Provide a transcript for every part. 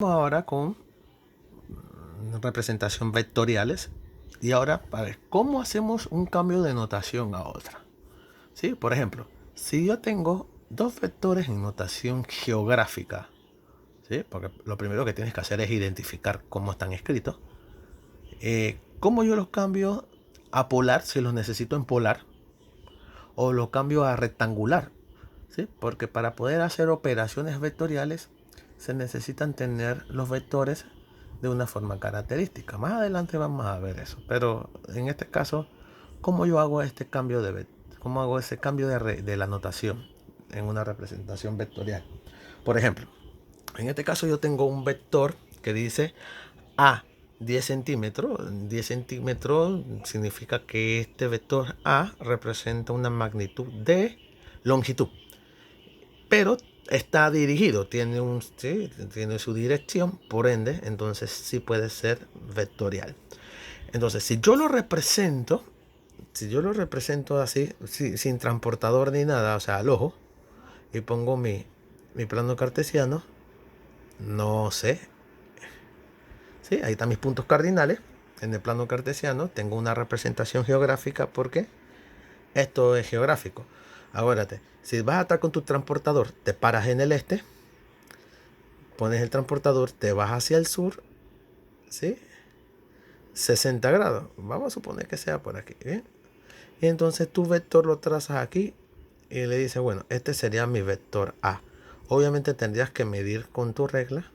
Ahora con representación vectoriales y ahora para ver cómo hacemos un cambio de notación a otra. ¿Sí? Por ejemplo, si yo tengo dos vectores en notación geográfica, ¿sí? Porque lo primero que tienes que hacer es identificar cómo están escritos. ¿Cómo yo los cambio a polar si los necesito en polar? O los cambio a rectangular, ¿sí? Porque para poder hacer operaciones vectoriales se necesitan tener los vectores de una forma característica. Más adelante vamos a ver eso, pero en este caso, ¿cómo yo hago este cambio cómo hago ese cambio de la notación en una representación vectorial? Por ejemplo, en este caso yo tengo un vector que dice A 10 centímetros. 10 centímetros significa que este vector A representa una magnitud de longitud, pero está dirigido, ¿sí? Tiene su dirección, por ende, entonces sí puede ser vectorial. Entonces, si yo lo represento así, sin transportador ni nada, o sea, al ojo, y pongo mi plano cartesiano, no sé, ¿sí? Ahí están mis puntos cardinales. En el plano cartesiano tengo una representación geográfica porque esto es geográfico. Acuérdate, si vas a estar con tu transportador, te paras en el este, pones el transportador, te vas hacia el sur, ¿sí? 60 grados. Vamos a suponer que sea por aquí, ¿bien? Y entonces tu vector lo trazas aquí y le dices, bueno, este sería mi vector A. Obviamente tendrías que medir con tu regla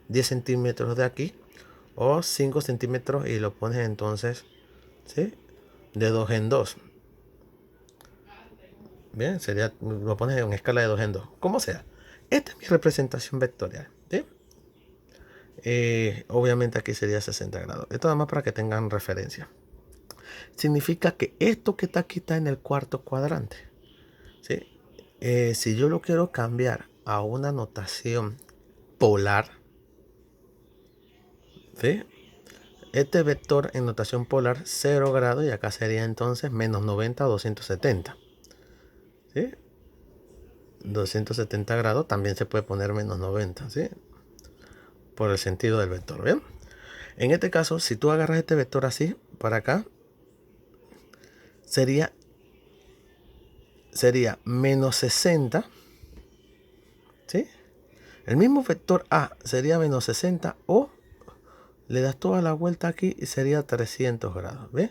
10 centímetros de aquí o 5 centímetros y lo pones entonces, ¿sí? De 2 en 2. Bien, lo pones en escala de 2 en 2. Como sea. Esta es mi representación vectorial, ¿sí? Obviamente aquí sería 60 grados. Esto nada más para que tengan referencia. Significa que esto que está aquí está en el cuarto cuadrante, ¿sí? Si yo lo quiero cambiar a una notación polar, ¿sí? Este vector en notación polar 0 grados y acá sería entonces menos 90 a 270, ¿sí? 270 grados también se puede poner menos 90, ¿sí? Por el sentido del vector, ¿bien? En este caso, si tú agarras este vector así, para acá, sería menos 60, ¿sí? El mismo vector A sería menos 60 o le das toda la vuelta aquí y sería 300 grados, ¿ves?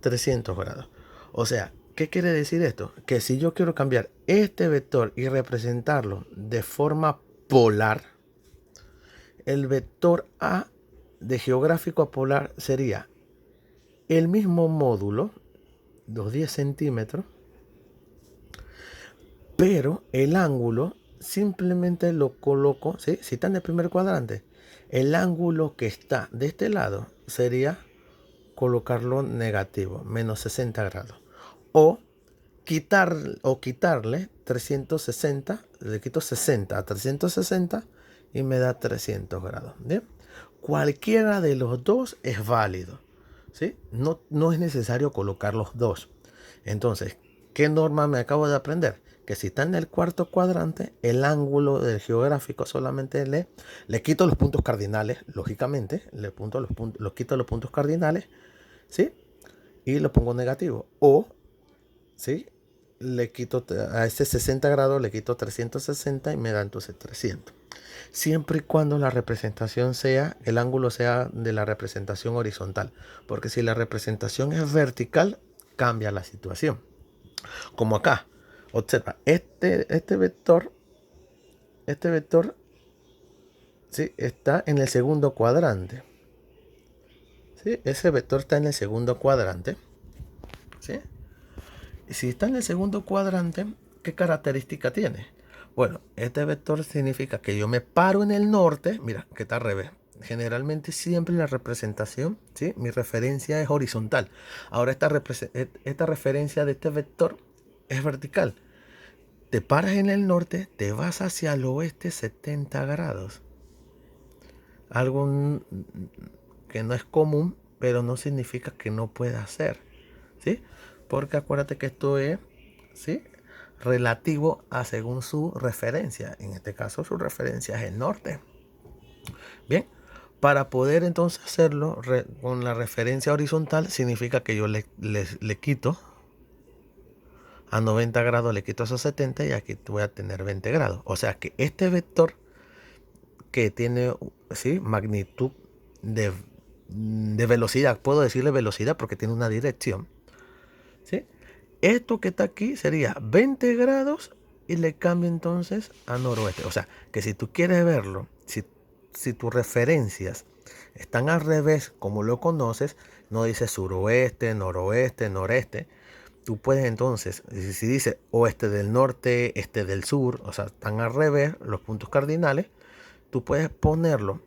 300 grados. O sea, ¿qué quiere decir esto? Que si yo quiero cambiar este vector y representarlo de forma polar, el vector A de geográfico a polar sería el mismo módulo, los 10 centímetros, pero el ángulo simplemente lo coloco, ¿sí? Si está en el primer cuadrante, el ángulo que está de este lado sería colocarlo negativo, menos 60 grados. O quitarle 360, le quito 60 a 360 y me da 300 grados. ¿Bien? Cualquiera de los dos es válido, ¿sí? No es necesario colocar los dos. Entonces, ¿qué norma me acabo de aprender? Que si está en el cuarto cuadrante, el ángulo del geográfico solamente le quito los puntos cardinales, lógicamente, los quito los puntos cardinales, ¿sí? Y lo pongo negativo. O, ¿sí? Le quito a ese 60 grados, le quito 360 y me da entonces 300. Siempre y cuando la representación el ángulo sea de la representación horizontal. Porque si la representación es vertical, cambia la situación. Como acá, observa, este vector, ¿sí? Está en el segundo cuadrante. ¿Sí? Ese vector está en el segundo cuadrante. ¿Sí? Y si está en el segundo cuadrante, ¿qué característica tiene? Bueno, este vector significa que yo me paro en el norte. Mira, que está al revés. Generalmente siempre la representación, ¿sí? Mi referencia es horizontal. Ahora esta referencia de este vector es vertical. Te paras en el norte, te vas hacia el oeste 70 grados. Algo que no es común, pero no significa que no pueda ser, ¿sí? Porque acuérdate que esto es, ¿sí? relativo a según su referencia. En este caso su referencia es el norte. Bien, para poder entonces hacerlo con la referencia horizontal, significa que yo le quito a 90 grados, le quito esos 70 y aquí voy a tener 20 grados. O sea que este vector que tiene, ¿sí?, magnitud de velocidad, puedo decirle velocidad porque tiene una dirección, ¿sí? Esto que está aquí sería 20 grados y le cambio entonces a noroeste. O sea, que si tú quieres verlo, si tus referencias están al revés, como lo conoces, no dice suroeste, noroeste, noreste, tú puedes entonces, si dice oeste del norte, este del sur, o sea, están al revés los puntos cardinales, tú puedes ponerlo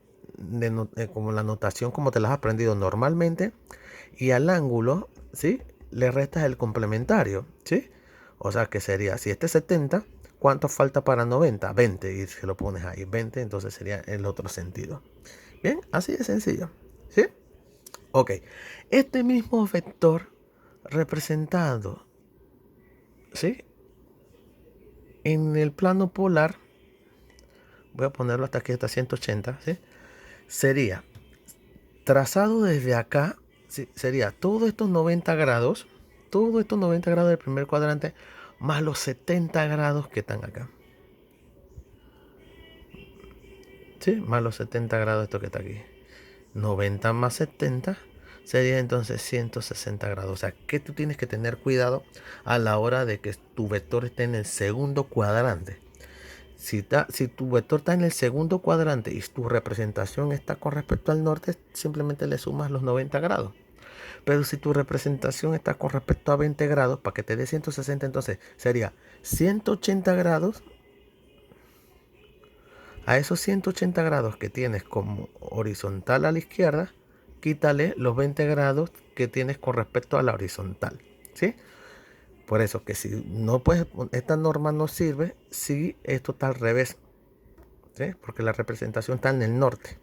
como la notación como te la has aprendido normalmente, y al ángulo, ¿sí?, le restas el complementario, ¿sí? O sea que sería, si este es 70, ¿cuánto falta para 90? 20, y si lo pones ahí 20, entonces sería el otro sentido. Bien, así de sencillo, ¿sí? Ok, este mismo vector representado, ¿sí?, en el plano polar, voy a ponerlo hasta aquí, hasta 180, ¿sí?, sería trazado desde acá, ¿sí?, sería todos estos 90 grados, del primer cuadrante, más los 70 grados que están acá. ¿Sí? Más los 70 grados esto que está aquí. 90 más 70 sería entonces 160 grados. O sea, que tú tienes que tener cuidado a la hora de que tu vector esté en el segundo cuadrante. Si tu vector está en el segundo cuadrante y tu representación está con respecto al norte, simplemente le sumas los 90 grados. Pero si tu representación está con respecto a 20 grados, para que te dé 160, entonces sería 180 grados. A esos 180 grados que tienes como horizontal a la izquierda, quítale los 20 grados que tienes con respecto a la horizontal, ¿sí? Por eso que si no puedes, esta norma no sirve si esto está al revés, ¿sí?, porque la representación está en el norte.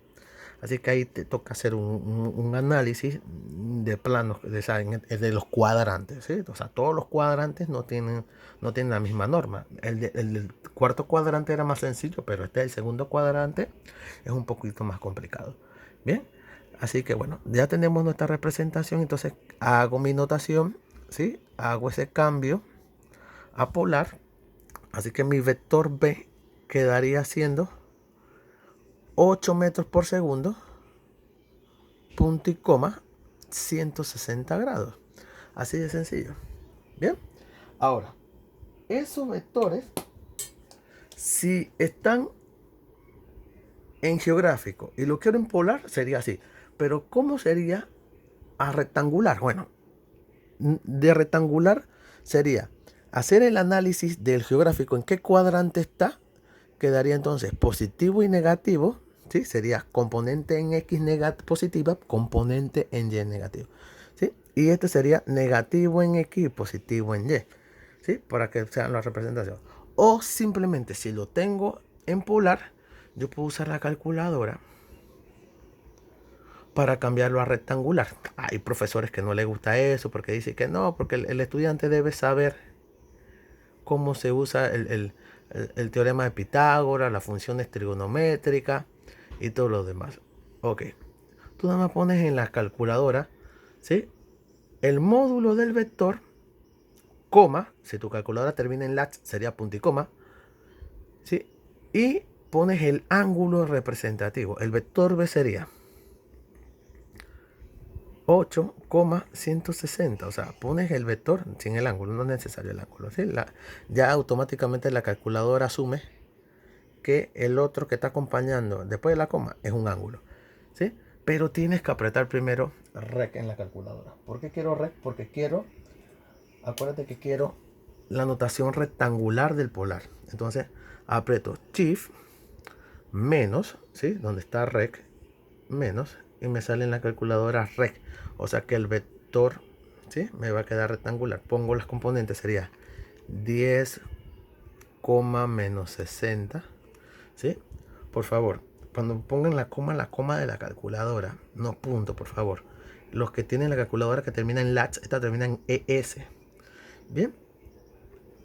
Así que ahí te toca hacer un análisis de planos, de los cuadrantes, ¿sí? O sea, todos los cuadrantes no tienen la misma norma. El del cuarto cuadrante era más sencillo, pero el segundo cuadrante es un poquito más complicado. Bien, así que bueno, ya tenemos nuestra representación. Entonces hago mi notación, ¿sí? Hago ese cambio a polar. Así que mi vector B quedaría siendo 8 metros por segundo, punto y coma, 160 grados. Así de sencillo. Bien. Ahora, esos vectores, si están en geográfico y lo quiero en polar, sería así. Pero ¿cómo sería a rectangular? Bueno, de rectangular sería hacer el análisis del geográfico en qué cuadrante está. Quedaría entonces positivo y negativo, ¿sí? Sería componente en X positiva, componente en Y negativo, ¿sí? Y este sería negativo en X y positivo en Y, ¿sí?, para que sean las representaciones. O simplemente, si lo tengo en polar, yo puedo usar la calculadora para cambiarlo a rectangular. Hay profesores que no les gusta eso porque dicen que no, porque el estudiante debe saber cómo se usa el teorema de Pitágoras, las funciones trigonométricas y todo lo demás. Ok, tú nada más pones en la calculadora, ¿sí?, el módulo del vector, coma, si tu calculadora termina en latch sería punto y coma, ¿sí?, y pones el ángulo representativo. El vector B sería 8,160, o sea, pones el vector sin el ángulo, no es necesario el ángulo, ¿sí? Ya automáticamente la calculadora asume que el otro que está acompañando después de la coma es un ángulo, ¿sí? Pero tienes que apretar primero REC en la calculadora. ¿Por qué quiero REC? Porque acuérdate que quiero la notación rectangular del polar. Entonces aprieto Shift menos, ¿sí?, donde está REC, menos, y me sale en la calculadora REC. O sea que el vector, ¿sí?, me va a quedar rectangular. Pongo las componentes, sería 10, menos 60, ¿sí? Por favor, cuando pongan la coma de la calculadora, no punto, por favor. Los que tienen la calculadora que termina en latch, esta termina en ES. Bien,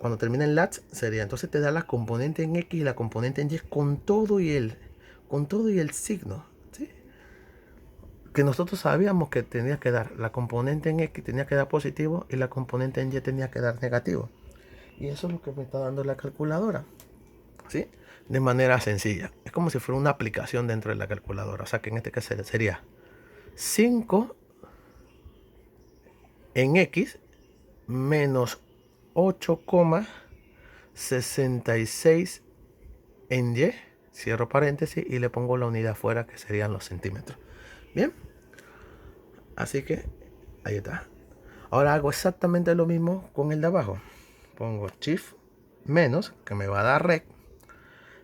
cuando termina en latch sería, entonces te da la componente en X y la componente en Y con todo y el signo, ¿sí? Que nosotros sabíamos que tenía que dar la componente en X tenía que dar positivo y la componente en Y tenía que dar negativo. Y eso es lo que me está dando la calculadora, ¿sí? De manera sencilla. Es como si fuera una aplicación dentro de la calculadora. O sea que en este caso sería 5 en X menos 8,66 en Y. Cierro paréntesis y le pongo la unidad afuera que serían los centímetros. Bien. Así que ahí está. Ahora hago exactamente lo mismo con el de abajo. Pongo shift menos, que me va a dar rec.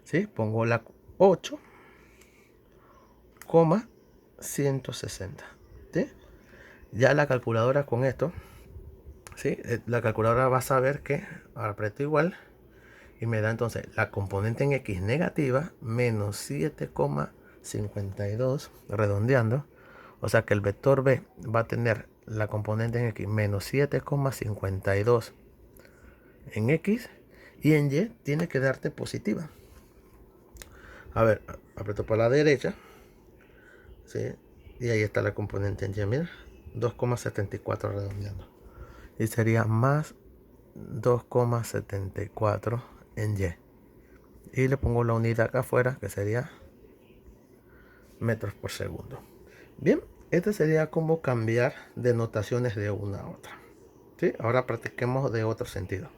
¿Sí? Pongo la 8,160. ¿Sí? Ya la calculadora con esto, ¿sí? La calculadora va a saber que ahora aprieto igual y me da entonces la componente en X negativa menos 7,52 redondeando. O sea que el vector B va a tener la componente en X menos 7,52 en X y en Y tiene que darte positiva. A ver, aprieto para la derecha, ¿sí? Y ahí está la componente en Y, mira, 2,74 redondeando. Y sería más 2,74 en Y. Y le pongo la unidad acá afuera, que sería metros por segundo. Bien, este sería como cambiar de notaciones de una a otra. ¿Sí? Ahora practiquemos de otro sentido.